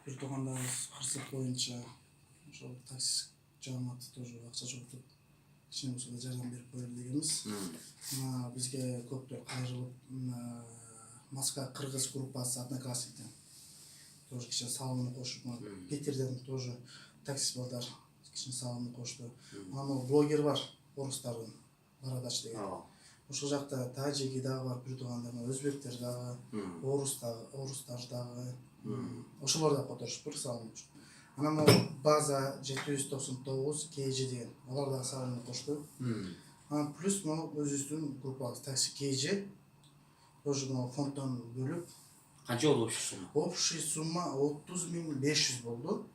бир туугандарыбыз кырсык боюнча ошол такси жамааты тоже акча жоготуп кичине болсо да жардам берип коелу дегенбиз. Бизге көптөр кайрылып Москва кыргыз группасы Одноклассниктен тоже кичине салымын кошуп, Питерден тоже таксист балдар кичине салымын кошту. Анан блогер бар, орустардын Бородач деген. Ошол жакта тажики дагы бар, бир туугандар, өзбектер дагы, орустар дагы. Ошолор да которушуп салым. Анан могу база 799 KG деген, алар дагы салымын кошту. Анан плюс могу өзүбүздүн группабыз такси KG тоже фонддон бөлүп. Канча болду общий сумма? Общий сумма 30.500 болду.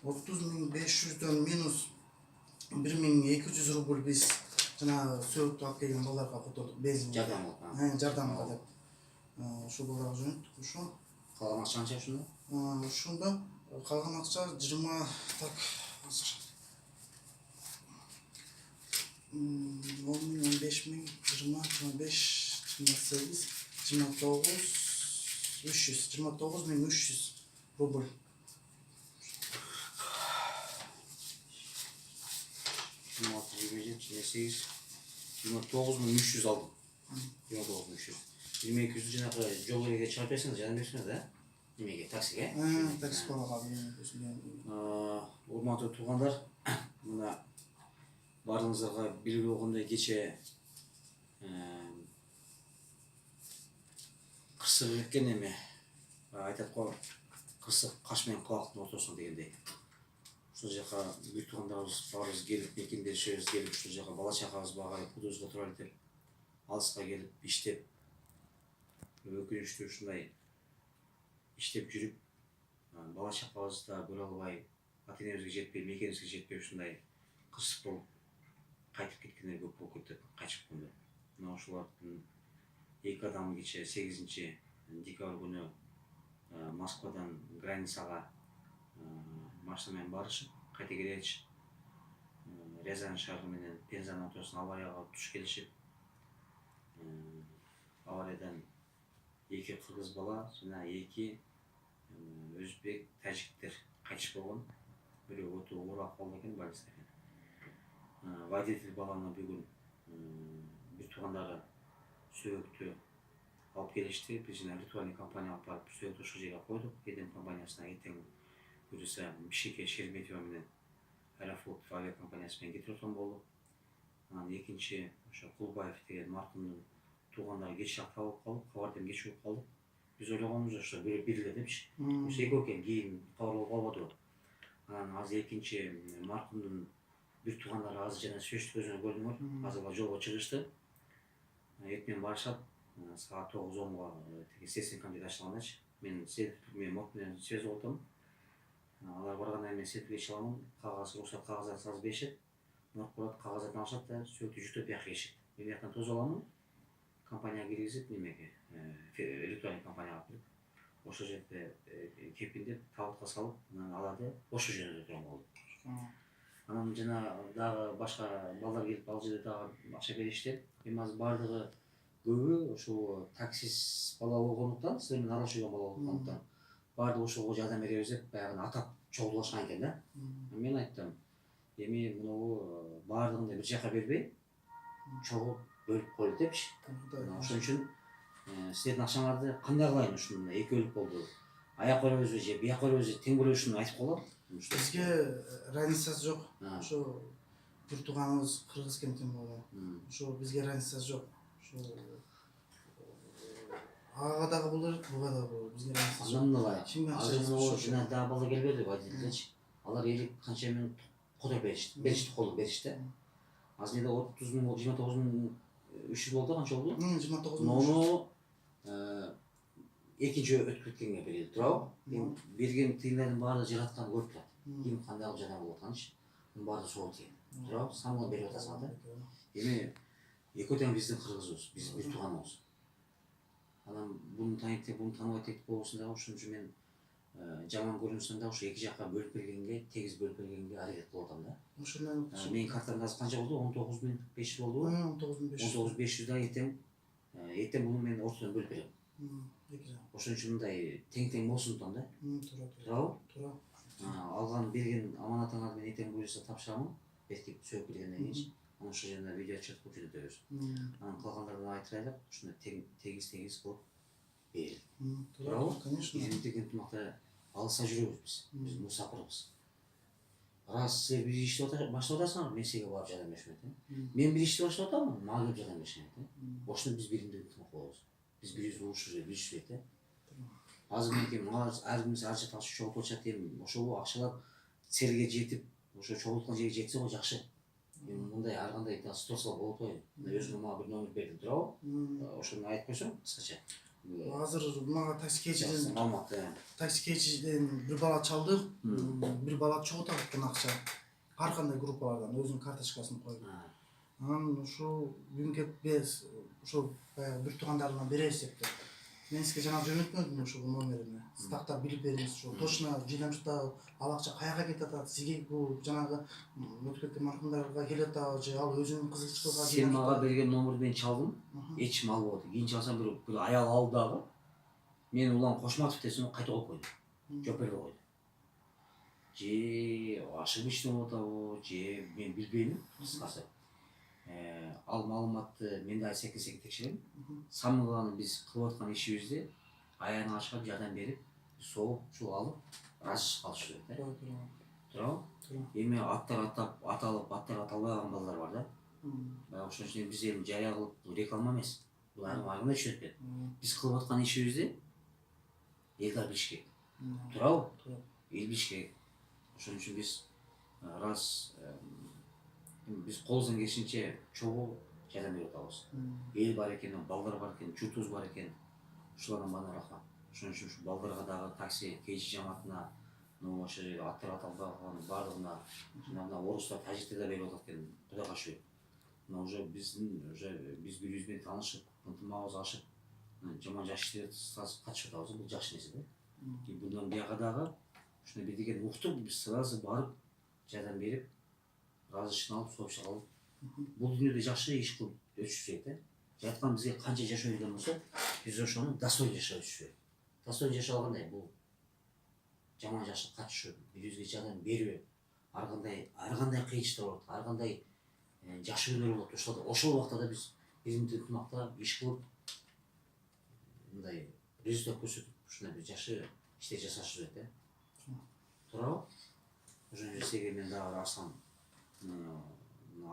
30.500дөн минус 1.200 рубль биз жана сөөктү алып келген балдарга котордук, бензин жардамга деп. Ошол балдарга жөнөттүк. Ошо калган акча канча ушунда? Ушунда калган акча 20 так азыр 10.000, 15.000, 20, 25, 28, 29, 300, 29.300 рубль. 26, 29.300 алдым. 29.300. 2200 жанагы жол эреге чыгып берсеңиз, жардам берсеңиз да? Немеге, таксиге? Такси балага берген. Урматтуу туугандар, мына баарыңыздарга белгилүү болгондой кече кырсык экен эме айтат го, кырсык каш менен кабактын ортосунда дегендей. Ошол жака бир туугандарыбыз баарыбыз келип, мекендешибиз келип, ошол жака бала чакабыз багып, кудубузга туралы деп, алыска келип, иштеп, өкүнүчтүү ушундай иштеп жүрүп, бала чакабыз да көрө албай, ата-энебизге жетпей, мекенибизге жетпей, ушундай кырсык болуп кайтып кеткендер көп болуп кетип, качып калды. Мына ошолордун 2 адамы кече 8 декабрь күнү Москвадан границага машина менен барышып, кайта келечи Рязань шаары менен Пензанын ортосуна аварияга туш келишип, авариядан 2 кыргыз бала жана 2 өзбек, тажиктер кайтыш болгон. Бирөө өтө оор акыбалда экен, больницада экен. Водитель баланы бүгүн бир туугандары сөөктү алып келишти. Биз жана виртуальный компания алып барып сөөктү ошол жерге койдук. Эдем компаниясына эртең буюрса Бишкекке Шереметьево менен Аэрофлот авиакомпаниясы менен кетип аткан болдук. Анан экинчи ошо Кулбаев деген маркумдун туугандары кеч табылып калдык, кабардан кеч угуп калдык. Биз ойлогонбуз ошо бир эле депчи. Ошо экөө экен, кийин кабар болуп калбадыбы. Анан азыр экинчи маркумдун бир туугандары азыр жана сөзсүз көзүнө көрдүңөр, азыр алар жолго чыгышты. Эртең менен барышат, саат 9:10го тиги следственный комитет ачылгандачы. Мен мок менен связь болуп атам. Алар баргандан мен сертификат ичип аламын, кагаз, уруксат кагазын сразу беришет. Мурак барат, кагазын алышат да, сөөктү жүктөп бияка келишет. Мен бияктан тосуп аламын, компанияга киргизип, немеге, электрондук компанияга кирип, ошол жерде кепилдеп, табытка салып, анан аларды ошол жөнөтө турган болдум. Анан жана дагы башка балдар келип, ал жерде дагы акча беришти. Эми азыр бардыгы көбү ошол таксист бала болгондуктан, силер менен аралашууга бала болгондуктан, бардыгы ошого жардам беребиз деп баягы атап чогулушкан экен да. Мен айттым, эми муну бардыгын бир жака бербей, чогулуп бөлүп коелу депчи. Ошон үчүн силердин акчаңарды кандай кылайын ушуну, экөөлүк болду. Аяк беребизби же бияк беребизби, тең бөлүшүн айтып коелу. Бизге разницасы жок. Ошо бир тууганыбыз кыргыз кентинен болгон. Ошо бизге разницасы жок. Ошо ага дагы болот, буга дагы болот. Бизге разницасы жок. Азыр жана дагы бала келбеди, водительчи. Алар 50 канча минут которуп беришти, колдук беришти. Азыр эле 30.000, 29.300 болду, канча болду? 29.300. Мону экинчи өтүп кеткенге берели, туурабы? Берген тыйындардын баары жараткан көрүп турат. Ким кандай кылып жардам болуп атканчы? Мунун баары сого тиген. Туурабы? Самого берип атасың да. Эми экөө тең биздин кыргызбыз, биз бир тууганыбыз. Анан буну таанып, буну тааныбайт деп болбосун дагы, ошон үчүн мен жаман көрүнсөм да ошо эки жакка бөлүп бергенге, тегиз бөлүп бергенге аракет кылып атам да. Ошондон менин картамда азыр канча болду? 19.500 болдубу? 19.500 да эртең буну мен ортодон бөлүп берем. эки жагы. Ошон үчүн мындай тең болсундуктан да. Туура. Туурабы? Туура. Алган берген аманатыңарды мен эртең буюрса тапшырамын. Бекитип сөөгүп келгенден кийин анан ошол жерде видео отчет кылып жүзөтөбүз. Анан калгандардан айтырайлык ушундай тегиз кылып берил. Туура, конечно. Биздин деген ынтымакта алыса жүрөбүз биз. Биз мусапырбыз. Раз силер бир ишти баштап атасыңар, мен силерге барып жардам беришим керек. Мен бир ишти баштап атамын, мага келип жардам беришим керек. Ошондо биз биримдүү ынтымак болобуз. Биз бирибиз урушуп билишип керек. Азыр менен ар кимиз ар жакта чогултуп атышат эми ошол акчалар целге жетип, ошо чогулткан жерге жетсе го жакшы. Эми мындай ар кандай ситуациялар болуп атпайбы? Өзүң мага бир номер бердиң, туурабы? Ошону айтып койсоң кыскача. Азыр мага такси Алматыда кечиден бир бала чалды. Бир бала чогултуп аткан акча. Ар кандай группалардан өзүнүн карточкасын коюп. Анан ушул күн кеп без ошол баягы бир туугандарына беребиз деп. Мен сизге жана жөнөтмөдүм ошол номерине. Сиз тактап билип бериңиз, ошо точно жыйнамчыкта ал акча каяка кетип атат, сизге бул жанагы өтүп кеткен маркумдарга келип атабы же ал өзүнүн кызыкчылыгына. Сен мага берген номерди мен чалдым. Эч ким албады. Кийин чалсам бир аял алды дагы. Мен улам Кошматов десем кайта коюп койду. Жооп бербей койду. Же ошибочно болуп атабы, же мен билбейм, кыскасы. Ал маалыматты мен да секин текшерем. Самый главный биз кылып аткан ишибизди аягына чыгып жардам берип, сооп, ушул алып, разышып калыш керек да. Туурабы? Эми аттар аталып, аттар аталбай калган балдар бар да. Баягы ошон үчүн биз эми жарыя кылып реклама эмес. Бул айгында түшүнөт экен. Биз кылып аткан ишибизди элдер билиш керек. Туурабы? Эл билиш керек. Ошон үчүн биз биз колубуздан келишинче чогуу жардам берип атабыз. Эл бар экен, балдар бар экен, журтубуз бар экен. Ушулардан баана рахмат. Ошон үчүн ушу балдарга дагы такси KG жамаатына, ошо жерде аттар аталбай калган баардыгына, жана орустар, тажиктер да берип атат экен. Кудайга шүгүр. Мына уже биз бири-бириз менен таанышып, ынтымагыбыз ашып, жаман жакшы иштерге катышып атабыз. Бул жакшы нерсе да. Bundan buyaka dagы ушуну бир деген уктуп, биз сразу барып жардам берип, разышын алып, соопчу алып, бул дүйнөдө жакшы иш кылып өтүшүш керек да. Жаткан бизге канча жашоо берген болсо, биз ошону достойно жашап өтүшүш керек. Достойно жашоо кандай? Бул жаман жакшы катышып, бири-бирибизге жардам берип, ар кандай кыйынчылыктар болот, ар кандай жакшы күндөр болот. Ошол убакта да биз биримдүү ынтымакта иш кылып, мындай результат көрсөтүп, ушундай бир жакшы иштер жасаш керек да. Туурабы? Ошон үчүн сизге мен дагы Арслан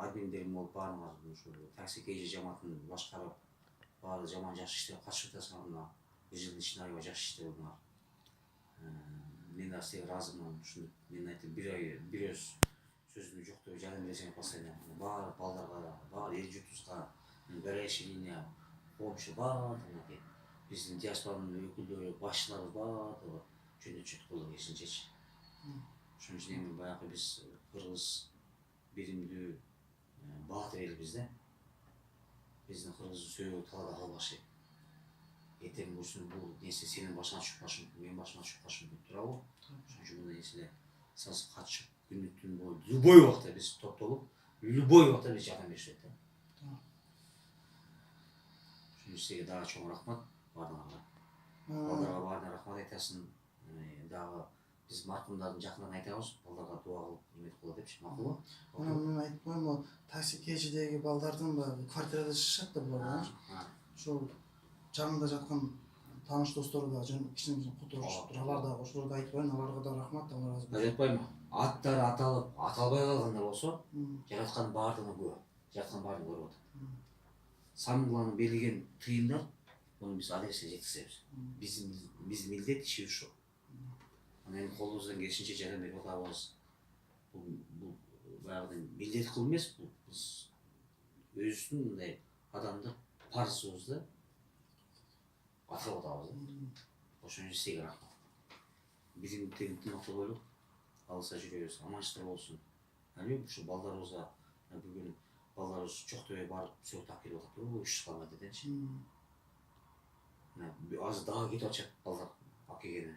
админдерим болуп баарыңар ушу такси KG жамаатын башкарып, баары жаман жакшы иштерге катышып атасыңар. Мына бир жылдын ичинде аябай жакшы иштер кылдыңар. Мен да сизге ыраазымын. Ушуну мен айтып бир өз сөзүмдү жоктоп жардам берсеңер постоянно. Баары балдарга, баары эл журтубузга, горячая линия, коомчу баардыгына биздин диаспоранын өкүлдөрү, башчыларыбыз баардыгы жөнөтүшөт колдон келишинчечи. Ошон үчүн эми баягы биз кыргыз биримдүү баатыр элбиз да. Биздин кыргыздын сөөгү талаада калбаш керек. Эртең бул нерсе сенин башыңа түшүп калышы мүмкүн, менин башыма түшүп калышы мүмкүн, туурабы? Ошон үчүн мындай нерселер саз катышып, күнү түн бою любой убакта биз топтолуп, любой убакта биз жардам беришет да. Ошон үчүн сизге дагы чоң рахмат баардыгыңарга. Балдарга баарына рахмат айтасың. Дагы биз маркумдардын жакындарына айтабыз, балдарга дуа кылып, эмет кыла депчи, макулбу? Мен айтып коеюн, такси KGдеги балдардын баягы квартирада жашашат да булар. Ошол жанында жаткан тааныш достору да кичине кут урушуптур. Алар да ошолорду айтып коеюн, аларга да рахмат, Алла разы болсун. Айтпаймынбы? Аттар аталып, аталбай калгандар болсо, жараткан баардыгына күбө, жараткан баардыгын көрүп атат. Самый главный берилген тыйындар, буну биз адреске жеткизебиз. Биздин милдет ишибиз ушул. Анан эми колубуздан келишинче жардам берип атабыз. Бул баягыдай милдет кылып эмес, бул биз өзүбүздүн мындай адамдык парызыбызды аткарып атабыз. Ошон үчүн сизге рахмат. Биримдүү ынтымакта болуп, алыса жүрөбүз, аманчылыктар болсун. Албетте ушу балдарыбызга бүгүн балдарыбыз Чоктойго барып сөөгүп тапып келип атат. 300 километрденчи. Азыр дагы кетип атышат балдар алып келгени.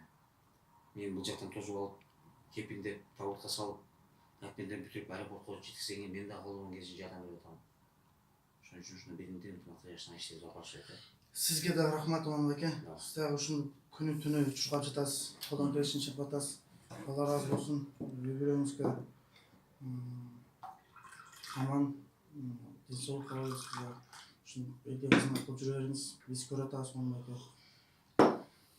Мен бул жактан тосуп алып, кепиндеп, табутка салып, документтин бүтүрүп аэропортко жеткизсең, мен да колумдан келишинче жардам берип атам. Ошон үчүн ушуну биримдүү ынтымакта жашаган иштерибизди алып барыш керек. Сізге де рахмат Аман беке. Да. Сіз дагы ушуну күнү түнү чуркап жатасыз. Колдон келишинче кылып атасыз. Алла разы болсун. Үй-бүлөңүзгө аман денсаулык каалайбыз сизге. Ушуну элге кызмат кылып жүрө бериңиз. Биз көрүп атабыз Аман беке.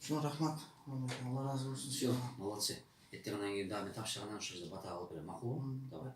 Ушуга рахмат Аман беке. Алла разы болсун. Все, молодцы. Эртеңнен кийин дагы мен тапшыргандан ошол жерде бата кылып берем, макулбу? Давай.